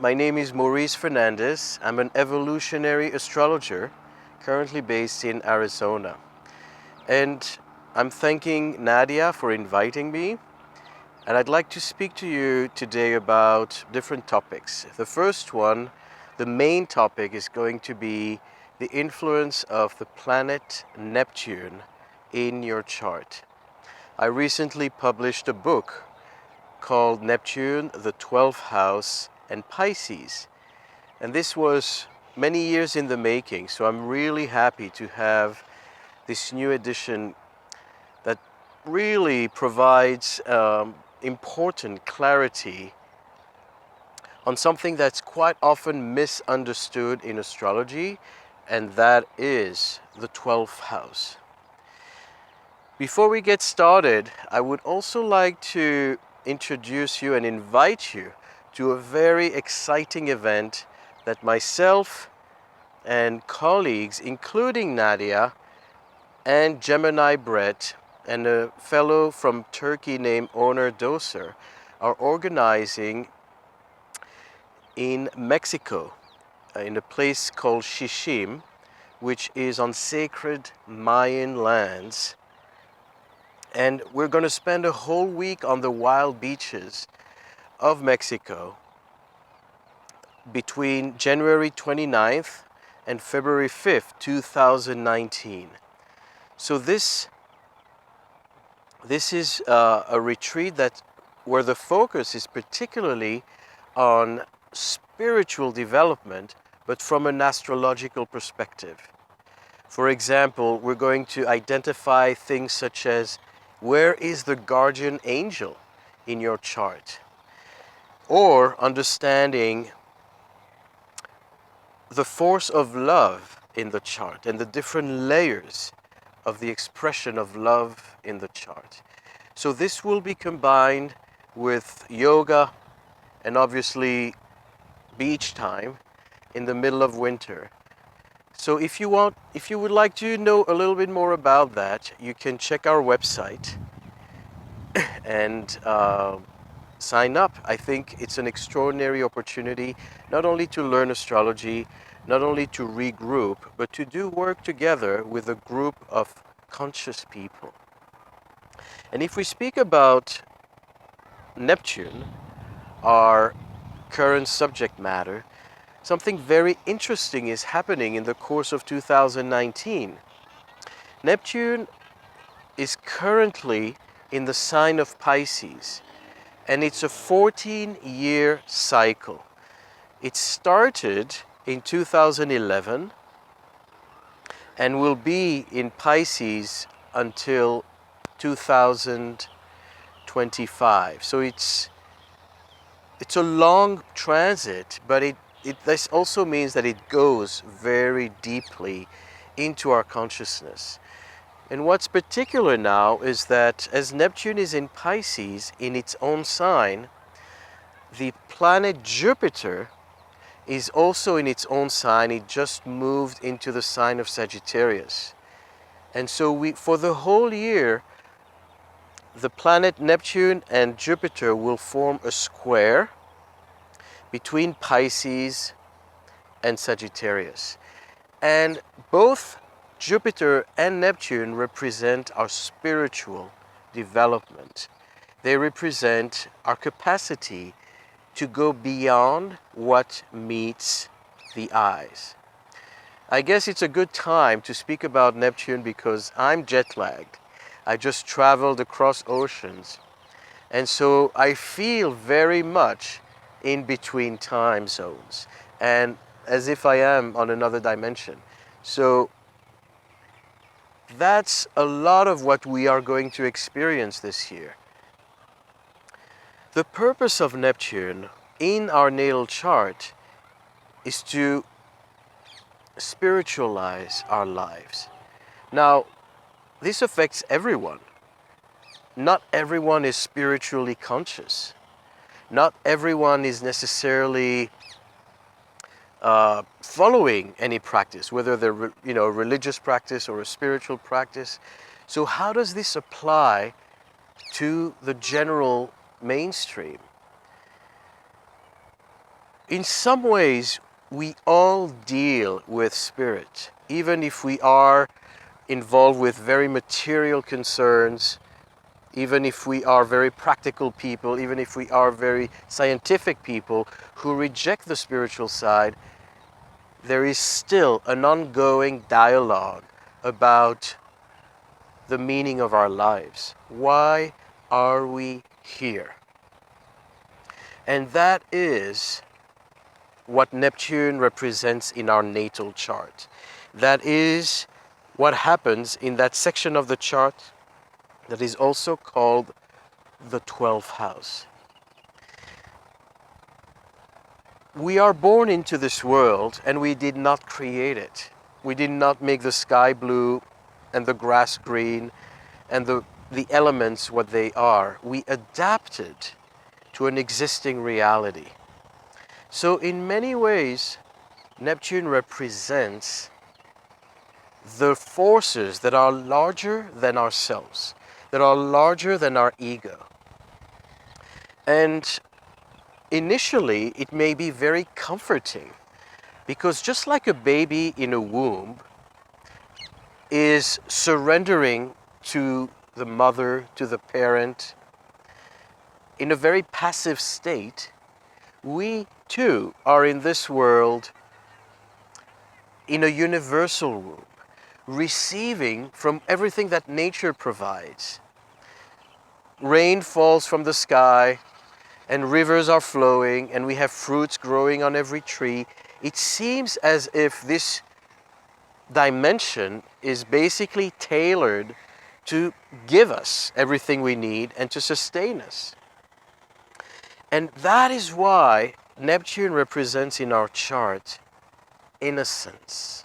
My name is Maurice Fernandez. I'm an evolutionary astrologer currently based in Arizona. And I'm thanking Nadiya for inviting me. And I'd like to speak to you today about different topics. The first one, the main topic, is going to be the influence of the planet Neptune in your chart. I recently published a book called Neptune, the 12th House, and Pisces. And this was many years in the making, so I'm really happy to have this new edition that really provides important clarity on something that's quite often misunderstood in astrology, and that is the 12th house. Before we get started, I would also like to introduce you and invite you to a very exciting event that myself and colleagues, including Nadiya and Gemini Brett and a fellow from Turkey named Onur Doser, are organizing in Mexico, in a place called Xixim, which is on sacred Mayan lands. And we're going to spend a whole week on the wild beaches of Mexico between January 29th and February 5th, 2019. So this is a retreat where the focus is particularly on spiritual development, but from an astrological perspective. For example, we're going to identify things such as where is the guardian angel in your chart, or understanding the force of love in the chart and the different layers of the expression of love in the chart. So this will be combined with yoga and obviously beach time in the middle of winter. So if you would like to know a little bit more about that, you can check our website and sign up. I think it's an extraordinary opportunity, not only to learn astrology, not only to regroup, but to do work together with a group of conscious people. And if we speak about Neptune, our current subject matter, something very interesting is happening in the course of 2019. Neptune is currently in the sign of Pisces, and it's a 14-year cycle. It started in 2011 and will be in Pisces until 2025. So it's a long transit, but this also means that it goes very deeply into our consciousness. And what's particular now is that as Neptune is in Pisces in its own sign, the planet Jupiter is also in its own sign. It just moved into the sign of Sagittarius. And so for the whole year, the planet Neptune and Jupiter will form a square between Pisces and Sagittarius. And both Jupiter and Neptune represent our spiritual development. They represent our capacity to go beyond what meets the eyes. I guess it's a good time to speak about Neptune because I'm jet lagged. I just traveled across oceans. And so I feel very much in between time zones and as if I am on another dimension. So that's a lot of what we are going to experience this year. The purpose of Neptune in our natal chart is to spiritualize our lives. Now, this affects everyone. Not everyone is spiritually conscious. Not everyone is necessarily following any practice, whether they're a religious practice or a spiritual practice. So how does this apply to the general mainstream? in some ways, we all deal with spirit, even if we are involved with very material concerns, even if we are very practical people, even if we are very scientific people who reject the spiritual side. There is still an ongoing dialogue about the meaning of our lives. Why are we here? And that is what Neptune represents in our natal chart. That is what happens in that section of the chart that is also called the 12th house. We are born into this world and we did not create it. We did not make the sky blue and the grass green and the elements what they are. We adapted to an existing reality. So in many ways, Neptune represents the forces that are larger than ourselves, that are larger than our ego. And initially, it may be very comforting because just like a baby in a womb is surrendering to the mother, to the parent, in a very passive state, we too are in this world in a universal womb, receiving from everything that nature provides. Rain falls from the sky, and rivers are flowing, and we have fruits growing on every tree. It seems as if this dimension is basically tailored to give us everything we need and to sustain us. And that is why Neptune represents in our chart innocence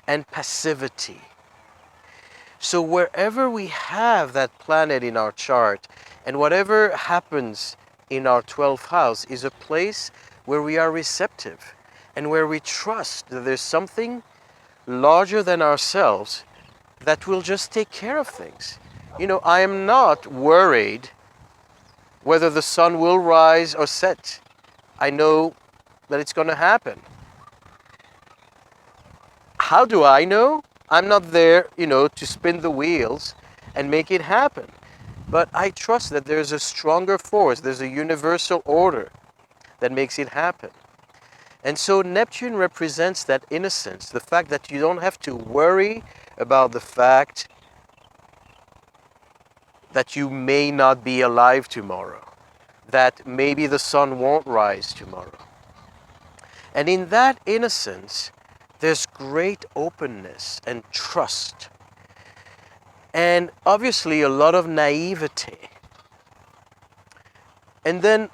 and passivity. So wherever we have that planet in our chart, and whatever happens in our 12th house is a place where we are receptive and where we trust that there's something larger than ourselves that will just take care of things. You know, I am not worried whether the sun will rise or set. I know that it's going to happen. How do I know? I'm not there, to spin the wheels and make it happen. But I trust that there's a stronger force, there's a universal order that makes it happen. And so Neptune represents that innocence, the fact that you don't have to worry about the fact that you may not be alive tomorrow, that maybe the sun won't rise tomorrow. And in that innocence, there's great openness and trust. And obviously a lot of naivety. And then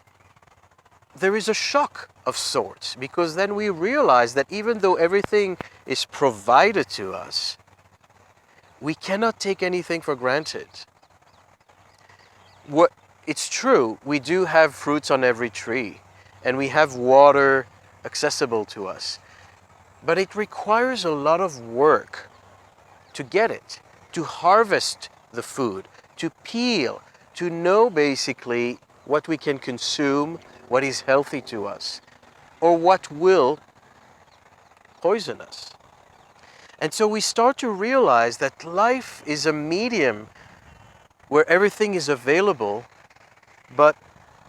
there is a shock of sorts, because then we realize that even though everything is provided to us, we cannot take anything for granted. It's true, we do have fruits on every tree, and we have water accessible to us, but it requires a lot of work to get it, to harvest the food, to peel, to know basically what we can consume, what is healthy to us, or what will poison us. And so we start to realize that life is a medium where everything is available, but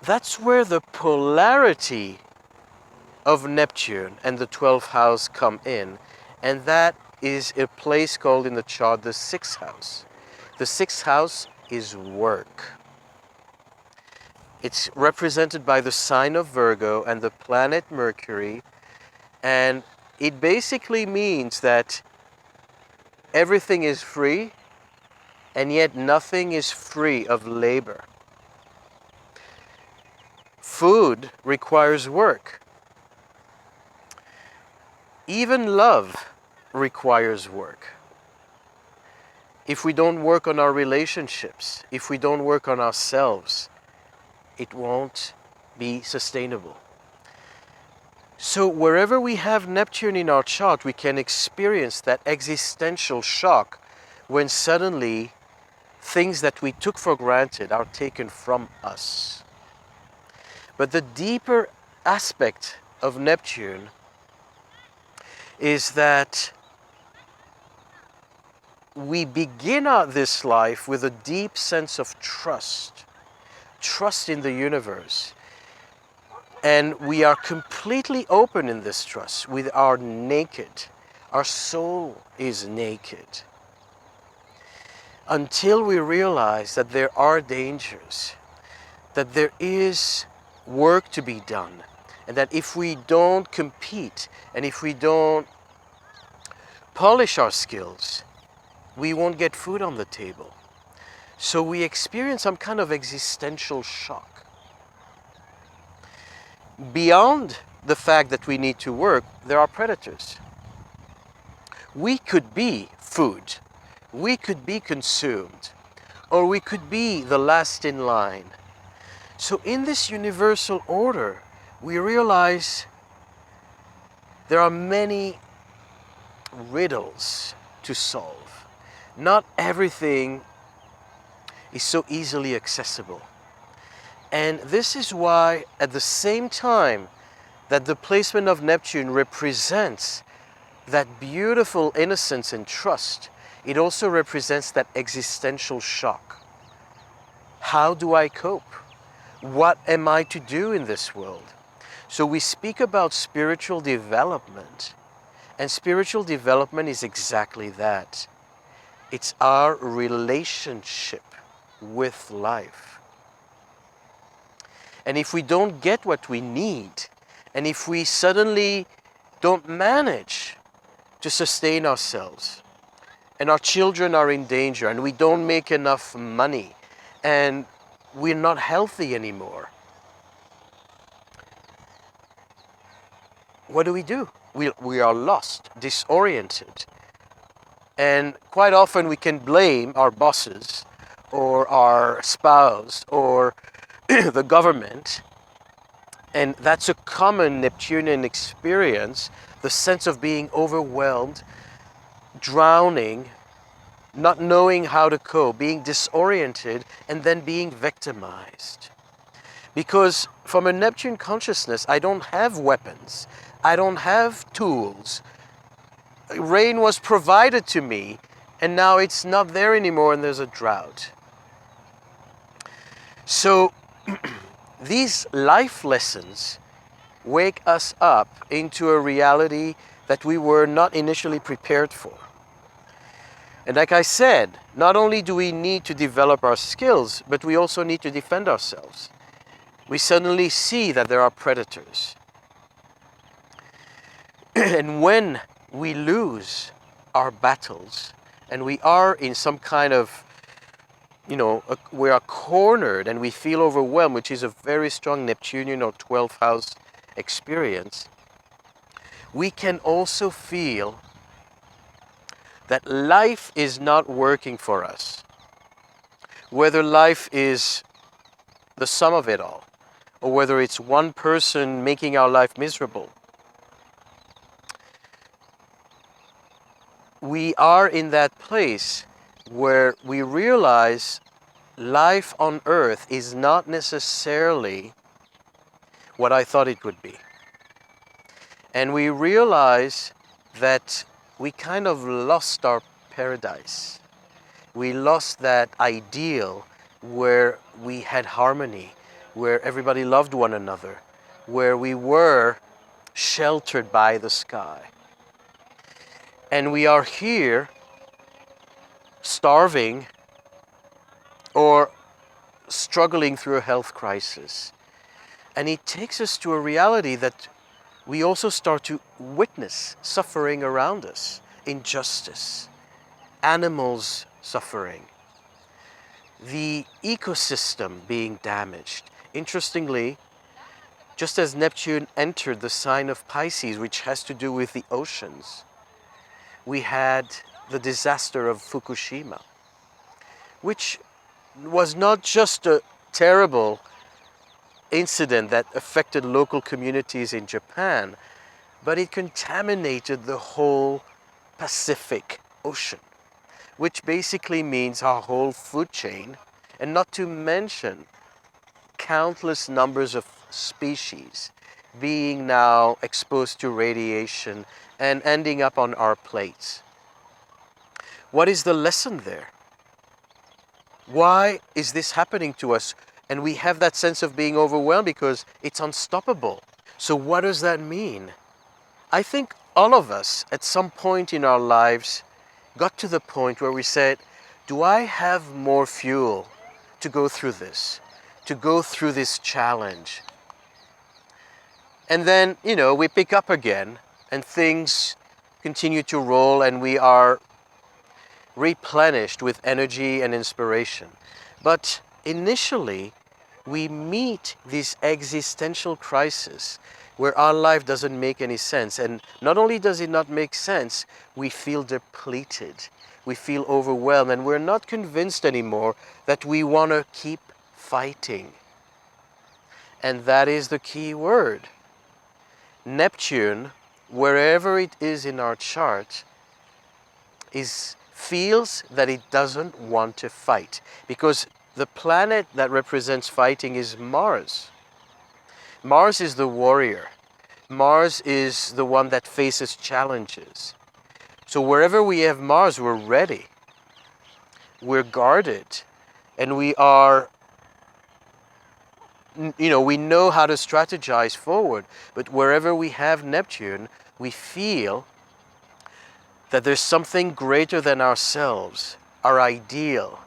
that's where the polarity of Neptune and the 12th house come in, and that is a place called in the chart the 6th house. The 6th house is work. It's represented by the sign of Virgo and the planet Mercury, and it basically means that everything is free, and yet nothing is free of labor. Food requires work. Even love requires work. If we don't work on our relationships, if we don't work on ourselves, it won't be sustainable. So wherever we have Neptune in our chart, we can experience that existential shock when suddenly things that we took for granted are taken from us. But the deeper aspect of Neptune is that we begin out this life with a deep sense of trust in the universe. And we are completely open in this trust. We are naked. Our soul is naked. Until we realize that there are dangers, that there is work to be done, and that if we don't compete and if we don't polish our skills, we won't get food on the table. So we experience some kind of existential shock. Beyond the fact that we need to work, there are predators. We could be food, we could be consumed, or we could be the last in line. So in this universal order, we realize there are many riddles to solve. Not everything is so easily accessible. And this is why, at the same time that the placement of Neptune represents that beautiful innocence and trust, it also represents that existential shock. How do I cope? What am I to do in this world? So we speak about spiritual development, and spiritual development is exactly that. It's our relationship with life. And if we don't get what we need, and if we suddenly don't manage to sustain ourselves, and our children are in danger, and we don't make enough money, and we're not healthy anymore, what do? We are lost, disoriented. And quite often we can blame our bosses or our spouse or the government. And that's a common Neptunian experience, the sense of being overwhelmed, drowning, not knowing how to cope, being disoriented, and then being victimized. Because from a Neptune consciousness, I don't have weapons. I don't have tools. Rain was provided to me, and now it's not there anymore, and there's a drought. So these life lessons wake us up into a reality that we were not initially prepared for. And like I said, not only do we need to develop our skills, but we also need to defend ourselves. We suddenly see that there are predators. And when we lose our battles and we are in some kind of, we are cornered and we feel overwhelmed, which is a very strong Neptunian or 12th house experience, we can also feel that life is not working for us. Whether life is the sum of it all, or whether it's one person making our life miserable. We are in that place where we realize life on earth is not necessarily what I thought it would be. And we realize that we kind of lost our paradise. We lost that ideal where we had harmony, where everybody loved one another, where we were sheltered by the sky. And we are here starving or struggling through a health crisis. And it takes us to a reality that we also start to witness suffering around us, injustice, animals suffering, the ecosystem being damaged. Interestingly, just as Neptune entered the sign of Pisces, which has to do with the oceans, we had the disaster of Fukushima, which was not just a terrible incident that affected local communities in Japan, but it contaminated the whole Pacific Ocean, which basically means our whole food chain, and not to mention countless numbers of species being now exposed to radiation and ending up on our plates. What is the lesson there? Why is this happening to us? And we have that sense of being overwhelmed because it's unstoppable. So what does that mean? I think all of us at some point in our lives got to the point where we said, do I have more fuel to go through this, to go through this challenge? And then, we pick up again and things continue to roll and we are replenished with energy and inspiration. But initially, we meet this existential crisis where our life doesn't make any sense. And not only does it not make sense, we feel depleted. We feel overwhelmed and we're not convinced anymore that we want to keep fighting. And that is the key word. Neptune, wherever it is in our chart, feels that it doesn't want to fight, because the planet that represents fighting is Mars. Mars is the warrior. Mars is the one that faces challenges. So wherever we have Mars, we're ready. We're guarded. And we are, we know how to strategize forward. But wherever we have Neptune, we feel that there's something greater than ourselves, our ideal,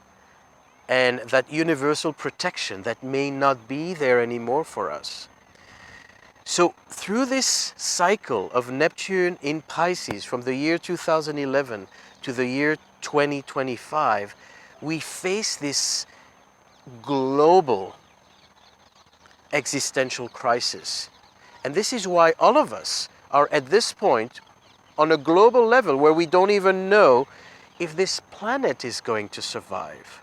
and that universal protection that may not be there anymore for us. So through this cycle of Neptune in Pisces from the year 2011 to the year 2025, we face this global existential crisis. And this is why all of us are at this point on a global level where we don't even know if this planet is going to survive.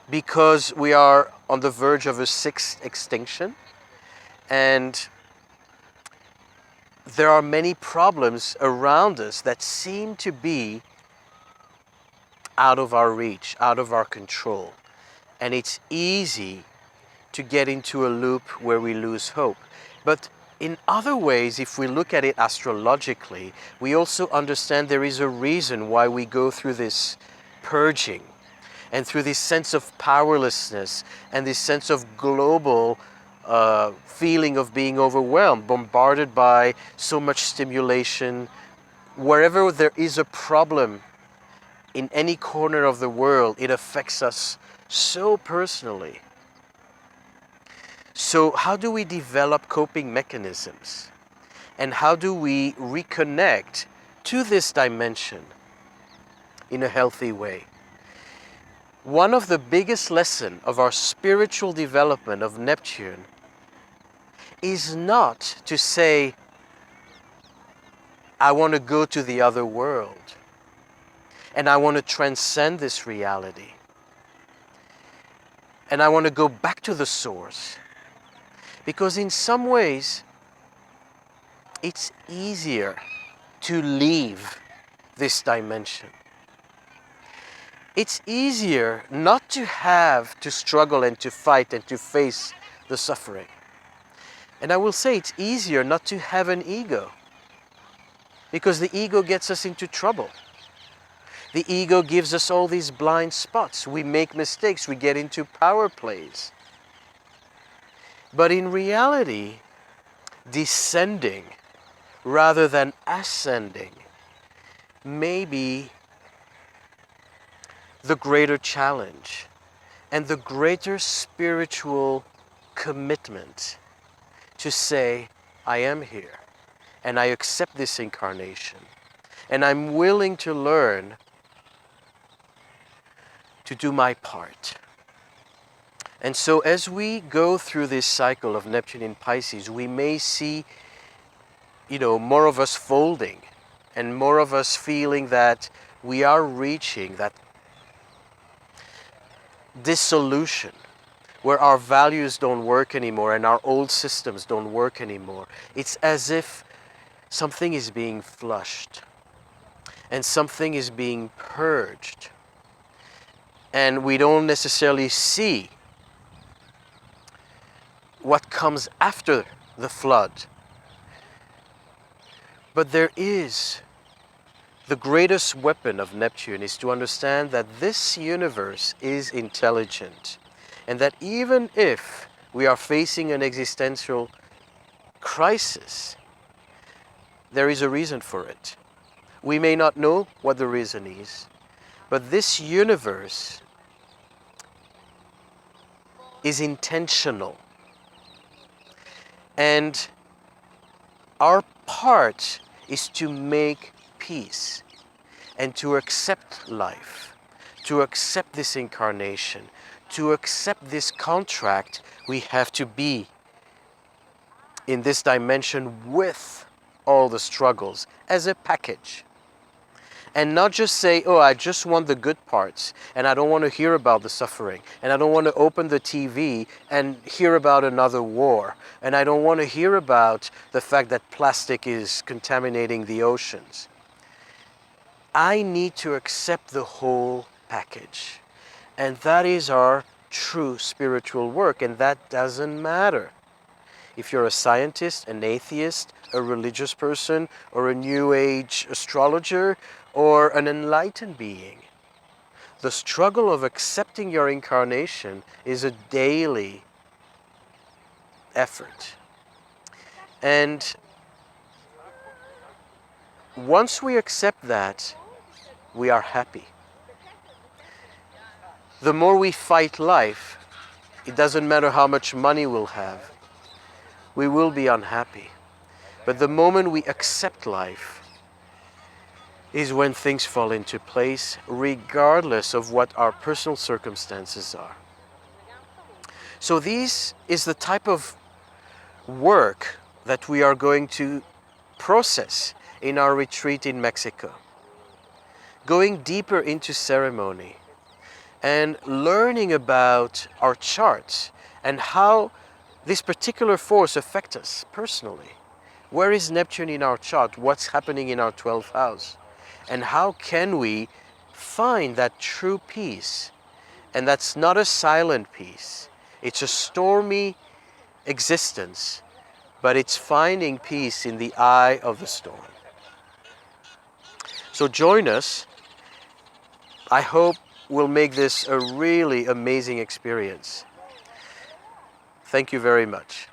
Because we are on the verge of a sixth extinction, and there are many problems around us that seem to be out of our reach, out of our control. And it's easy to get into a loop where we lose hope. But in other ways, if we look at it astrologically, we also understand there is a reason why we go through this purging and through this sense of powerlessness and this sense of global feeling of being overwhelmed, bombarded by so much stimulation. Wherever there is a problem in any corner of the world, it affects us so personally. So how do we develop coping mechanisms? And how do we reconnect to this dimension in a healthy way? One of the biggest lessons of our spiritual development of Neptune is not to say, I want to go to the other world and I want to transcend this reality and I want to go back to the source. Because in some ways, it's easier to leave this dimension. It's easier not to have to struggle and to fight and to face the suffering. And I will say it's easier not to have an ego, because the ego gets us into trouble. The ego gives us all these blind spots. We make mistakes, we get into power plays. But in reality, descending rather than ascending may be the greater challenge and the greater spiritual commitment to say, I am here and I accept this incarnation and I'm willing to learn to do my part. And so as we go through this cycle of Neptune in Pisces, we may see, more of us folding and more of us feeling that we are reaching that dissolution where our values don't work anymore and our old systems don't work anymore. It's as if something is being flushed and something is being purged. And we don't necessarily see what comes after the flood. But there is the greatest weapon of Neptune is to understand that this universe is intelligent, and that even if we are facing an existential crisis, there is a reason for it. We may not know what the reason is, but this universe is intentional. And our part is to make peace and to accept life, to accept this incarnation, to accept this contract we have to be in this dimension with all the struggles as a package. And not just say, oh, I just want the good parts and I don't want to hear about the suffering, and I don't want to open the TV and hear about another war, and I don't want to hear about the fact that plastic is contaminating the oceans. I need to accept the whole package. And that is our true spiritual work, and that doesn't matter if you're a scientist, an atheist, a religious person, or a New Age astrologer, or an enlightened being. The struggle of accepting your incarnation is a daily effort. And once we accept that, we are happy. The more we fight life, it doesn't matter how much money we'll have, we will be unhappy. But the moment we accept life is when things fall into place, regardless of what our personal circumstances are. So this is the type of work that we are going to process in our retreat in Mexico. Going deeper into ceremony and learning about our charts and how this particular force affects us personally. Where is Neptune in our chart? What's happening in our 12th house? And how can we find that true peace? And that's not a silent peace. It's a stormy existence, but it's finding peace in the eye of the storm. So join us. I hope we'll make this a really amazing experience. Thank you very much.